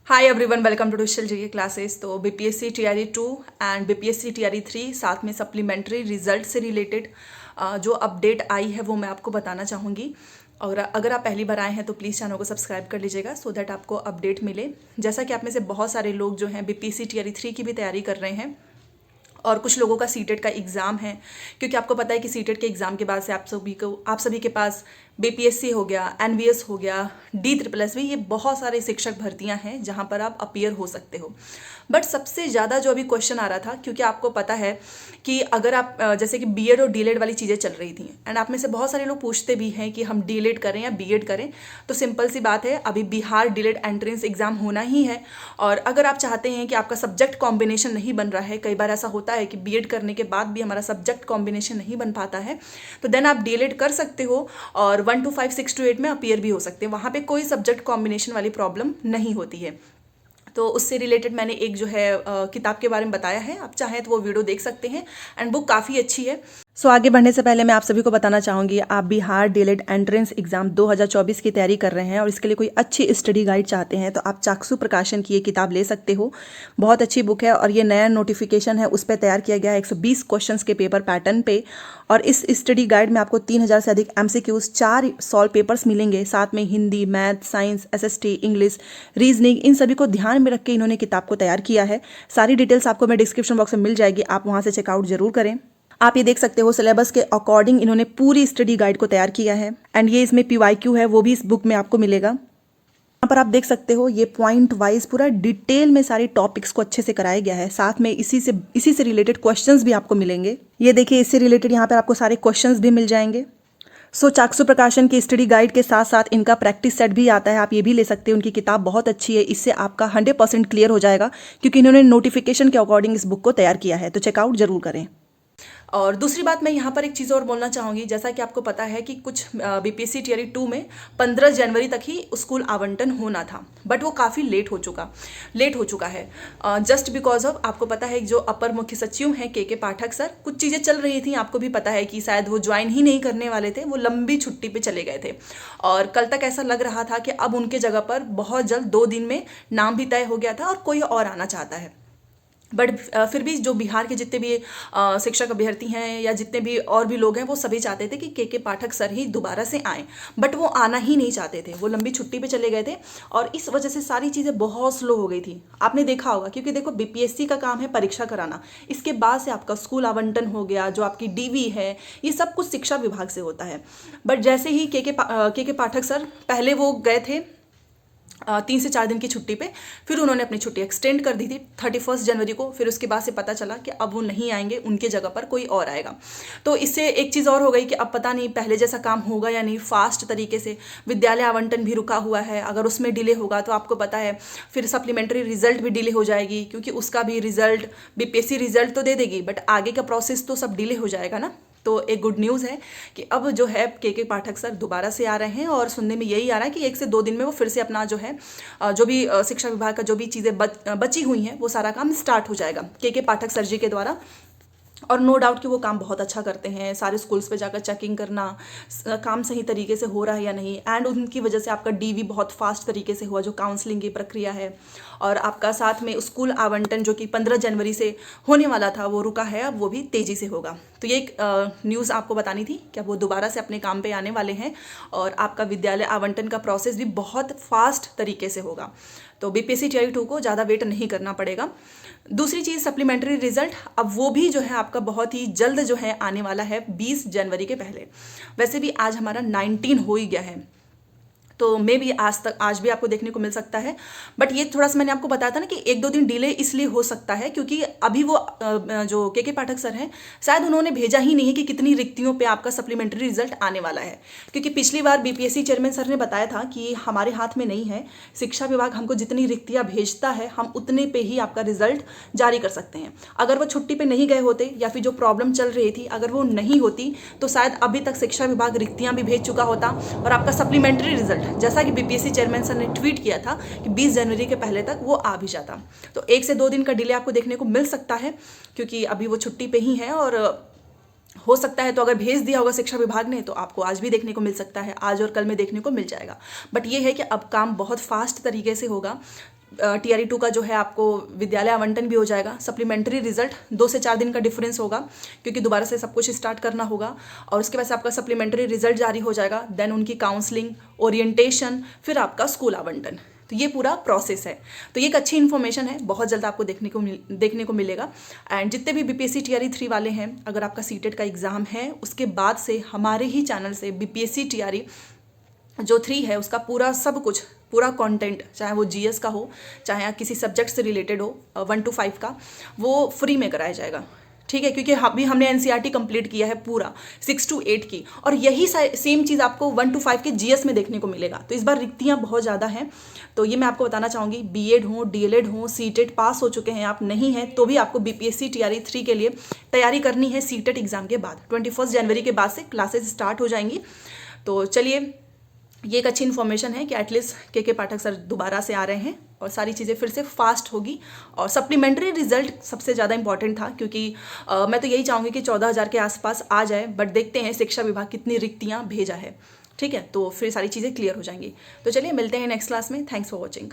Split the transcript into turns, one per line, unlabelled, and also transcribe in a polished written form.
Hi everyone, welcome to digital GK classes. तो BPSC TRE 2 and BPSC TRE 3 साथ में supplementary result से related जो अपडेट आई है वो मैं आपको बताना चाहूँगी। और अगर आप पहली बार आए हैं तो प्लीज़ चैनल को सब्सक्राइब कर लीजिएगा सो दैट आपको अपडेट मिले। जैसा कि आप में से बहुत सारे लोग जो हैं बीपीएससी टीआरई 3 की भी तैयारी कर रहे हैं और कुछ लोगों का सीटेट का एग्ज़ाम है, क्योंकि आपको पता है कि सीटेट के एग्ज़ाम के बाद से आप सभी के पास बीपीएससी हो गया, एनवीएस हो गया, DSSS, ये बहुत सारे शिक्षक भर्तियां हैं जहां पर आप अपीयर हो सकते हो। बट सबसे ज़्यादा जो अभी क्वेश्चन आ रहा था, क्योंकि आपको पता है कि अगर आप जैसे कि बीएड और डीएलएड वाली चीज़ें चल रही थी एंड आप में से बहुत सारे लोग पूछते भी हैं कि हम डीएलएड करें या बीएड करें, तो सिंपल सी बात है, अभी बिहार डीएलएड एंट्रेंस एग्ज़ाम होना ही है। और अगर आप चाहते हैं कि आपका सब्जेक्ट कॉम्बिनेशन नहीं बन रहा है, कई बार ऐसा होता है कि बीएड करने के बाद भी हमारा सब्जेक्ट कॉम्बिनेशन नहीं बन पाता है, तो देन आप डीएलएड कर सकते हो और 1 to 5, 6 to 8 में अपीयर भी हो सकते हैं। वहाँ पे कोई सब्जेक्ट कॉम्बिनेशन वाली प्रॉब्लम नहीं होती है। तो उससे रिलेटेड मैंने एक जो है किताब के बारे में बताया है, आप चाहें तो वो वीडियो देख सकते हैं एंड बुक काफ़ी अच्छी है। सो आगे बढ़ने से पहले मैं आप सभी को बताना चाहूँगी, आप बिहार डीएलएड एंट्रेंस एग्जाम 2024 की तैयारी कर रहे हैं और इसके लिए कोई अच्छी स्टडी गाइड चाहते हैं तो आप चाक्षु प्रकाशन की ये किताब ले सकते हो। बहुत अच्छी बुक है और ये नया नोटिफिकेशन है, उस पर तैयार किया गया है 120 क्वेश्चंस के पेपर पैटर्न पे। और इस स्टडी गाइड में आपको 3000 से अधिक MCQs, 4 सॉल्व पेपर्स मिलेंगे, साथ में Hindi, math, science, SST, English, reasoning, इन सभी को ध्यान में रख के इन्होंने किताब को तैयार किया है। सारी डिटेल्स आपको मैं डिस्क्रिप्शन बॉक्स में मिल जाएगी, आप वहाँ से चेकआउट जरूर करें। आप ये देख सकते हो सिलेबस के अकॉर्डिंग इन्होंने पूरी स्टडी गाइड को तैयार किया है एंड ये इसमें PYQ है, वो भी इस बुक में आपको मिलेगा। यहाँ पर आप देख सकते हो ये पॉइंट वाइज पूरा डिटेल में सारे टॉपिक्स को अच्छे से कराया गया है, साथ में इसी से रिलेटेड क्वेश्चंस भी आपको मिलेंगे। ये देखिए, इससे रिलेटेड यहाँ पर आपको सारे क्वेश्चंस भी मिल जाएंगे। सो चाक्षु प्रकाशन की स्टडी गाइड के साथ साथ इनका प्रैक्टिस सेट भी आता है, आप ये भी ले सकते हैं। उनकी किताब बहुत अच्छी है, इससे आपका 100% क्लियर हो जाएगा, क्योंकि इन्होंने नोटिफिकेशन के अकॉर्डिंग इस बुक को तैयार किया है, तो चेकआउट जरूर करें। और दूसरी बात, मैं यहाँ पर एक चीज़ और बोलना चाहूँगी। जैसा कि आपको पता है कि कुछ बीपीएससी टीआरई 2 में 15 जनवरी तक ही स्कूल आवंटन होना था, बट वो काफ़ी लेट हो चुका है जस्ट बिकॉज ऑफ, आपको पता है जो अपर मुख्य सचिव हैं के पाठक सर, कुछ चीज़ें चल रही थी, आपको भी पता है कि शायद वो ज्वाइन ही नहीं करने वाले थे, वो लंबी छुट्टी पे चले गए थे। और कल तक ऐसा लग रहा था कि अब उनके जगह पर बहुत जल्द 2 दिन में नाम भी तय हो गया था और कोई और आना चाहता है। बट फिर भी जो बिहार के जितने भी शिक्षक अभ्यर्थी हैं या जितने भी और भी लोग हैं, वो सभी चाहते थे कि के पाठक सर ही दोबारा से आएँ, बट वो आना ही नहीं चाहते थे, वो लंबी छुट्टी पे चले गए थे और इस वजह से सारी चीज़ें बहुत स्लो हो गई थी। आपने देखा होगा, क्योंकि देखो बीपीएससी का काम है परीक्षा कराना, इसके बाद से आपका स्कूल आवंटन हो गया, जो आपकी डीवी है, ये सब कुछ शिक्षा विभाग से होता है। बट जैसे ही के पाठक सर पहले वो गए थे 3 से 4 दिन की छुट्टी पे, फिर उन्होंने अपनी छुट्टी एक्सटेंड कर दी थी 31 जनवरी को। फिर उसके बाद से पता चला कि अब वो नहीं आएंगे, उनके जगह पर कोई और आएगा। तो इससे एक चीज़ और हो गई कि अब पता नहीं पहले जैसा काम होगा या नहीं। फास्ट तरीके से विद्यालय आवंटन भी रुका हुआ है, अगर उसमें डिले होगा तो आपको पता है फिर सप्लीमेंट्री रिजल्ट भी डिले हो जाएगी, क्योंकि उसका भी रिजल्ट बीपीएससी रिजल्ट तो दे देगी, बट आगे का प्रोसेस तो सब डिले हो जाएगा ना। तो एक गुड न्यूज़ है कि अब जो है के पाठक सर दोबारा से आ रहे हैं और सुनने में यही आ रहा है कि 1 से 2 दिन में वो फिर से अपना जो है जो भी शिक्षा विभाग का जो भी चीज़ें बची हुई हैं वो सारा काम स्टार्ट हो जाएगा के पाठक सर जी के द्वारा। और नो डाउट कि वो काम बहुत अच्छा करते हैं, सारे स्कूल्स पे जाकर चेकिंग करना काम सही तरीके से हो रहा है या नहीं, एंड उनकी वजह से आपका डीवी बहुत फास्ट तरीके से हुआ, जो काउंसलिंग की प्रक्रिया है। और आपका साथ में स्कूल आवंटन जो कि 15 जनवरी से होने वाला था वो रुका है, अब वो भी तेज़ी से होगा। तो ये एक न्यूज़ आपको बतानी थी कि अब वो दोबारा से अपने काम पे आने वाले हैं और आपका विद्यालय आवंटन का प्रोसेस भी बहुत फास्ट तरीके से होगा। तो बीपीएससी टीआरई 2 को ज़्यादा वेट नहीं करना पड़ेगा। दूसरी चीज़, सप्लीमेंट्री रिजल्ट अब वो भी जो है आपका बहुत ही जल्द जो है आने वाला है 20 जनवरी के पहले। वैसे भी आज हमारा 19 हो ही गया है, तो मे भी आज भी आपको देखने को मिल सकता है। बट ये थोड़ा सा मैंने आपको बताया था ना कि 1-2 दिन डिले इसलिए हो सकता है क्योंकि अभी वो जो के पाठक सर हैं, शायद उन्होंने भेजा ही नहीं है कि कितनी रिक्तियों पे आपका सप्लीमेंट्री रिजल्ट आने वाला है। क्योंकि पिछली बार बीपीएससी चेयरमैन सर ने बताया था कि हमारे हाथ में नहीं है, शिक्षा विभाग हमको जितनी रिक्तियाँ भेजता है हम उतने पे ही आपका रिजल्ट जारी कर सकते हैं। अगर वो छुट्टी पर नहीं गए होते या फिर जो प्रॉब्लम चल रही थी अगर वो नहीं होती तो शायद अभी तक शिक्षा विभाग रिक्तियाँ भी भेज चुका होता और आपका सप्लीमेंट्री रिजल्ट, जैसा कि बीपीएससी चेयरमैन सर ने ट्वीट किया था कि 20 जनवरी के पहले तक वो आ भी जाता। तो 1 से 2 दिन का डिले आपको देखने को मिल सकता है, क्योंकि अभी वो छुट्टी पे ही है और हो सकता है तो अगर भेज दिया होगा शिक्षा विभाग ने तो आपको आज भी देखने को मिल सकता है, आज और कल में देखने को मिल जाएगा। बट ये है कि अब काम बहुत फास्ट तरीके से होगा। टीआरई 2 का जो है आपको विद्यालय आवंटन भी हो जाएगा। सप्लीमेंट्री रिजल्ट 2 से 4 दिन का डिफरेंस होगा, क्योंकि दोबारा से सब कुछ स्टार्ट करना होगा। और उसके बाद से आपका सप्लीमेंट्री रिजल्ट जारी हो जाएगा, देन उनकी काउंसलिंग, ओरिएंटेशन, फिर आपका स्कूल आवंटन। तो ये पूरा प्रोसेस है। तो ये एक अच्छी इन्फॉर्मेशन है, बहुत जल्द आपको देखने को मिलेगा। एंड जितने भी बीपीएससी टीआरई 3 वाले हैं, अगर आपका सीटेट का एग्जाम है, उसके बाद से हमारे ही चैनल से बीपीएससी टीआरई जो 3 है उसका पूरा सब कुछ, पूरा कंटेंट, चाहे वो जीएस का हो, चाहे किसी सब्जेक्ट से रिलेटेड हो, 1 to 5 का, वो फ्री में कराया जाएगा। ठीक है, क्योंकि अभी हमने एनसीईआरटी कंप्लीट किया है पूरा 6 to 8 की, और यही सेम चीज़ आपको 1 to 5 के जीएस में देखने को मिलेगा। तो इस बार रिक्तियाँ बहुत ज़्यादा हैं, तो ये मैं आपको बताना चाहूँगी। बीएड हो, डीएलएड हो, सीटेट पास हो चुके हैं आप, नहीं हैं तो भी आपको बीपीएससी टीआरई 3 के लिए तैयारी करनी है सीटेट एग्जाम के बाद। 21 जनवरी के बाद से क्लासेस स्टार्ट हो जाएंगी। तो चलिए, ये एक अच्छी इन्फॉर्मेशन है कि एटलीस्ट के पाठक सर दोबारा से आ रहे हैं और सारी चीज़ें फिर से फास्ट होगी। और सप्लीमेंट्री रिजल्ट सबसे ज़्यादा इंपॉर्टेंट था, क्योंकि मैं तो यही चाहूँगी कि 14,000 के आसपास आ जाए, बट देखते हैं शिक्षा विभाग कितनी रिक्तियाँ भेजा है। ठीक है, तो फिर सारी चीज़ें क्लियर हो जाएंगी। तो चलिए मिलते हैं नेक्स्ट क्लास में। Thanks for watching.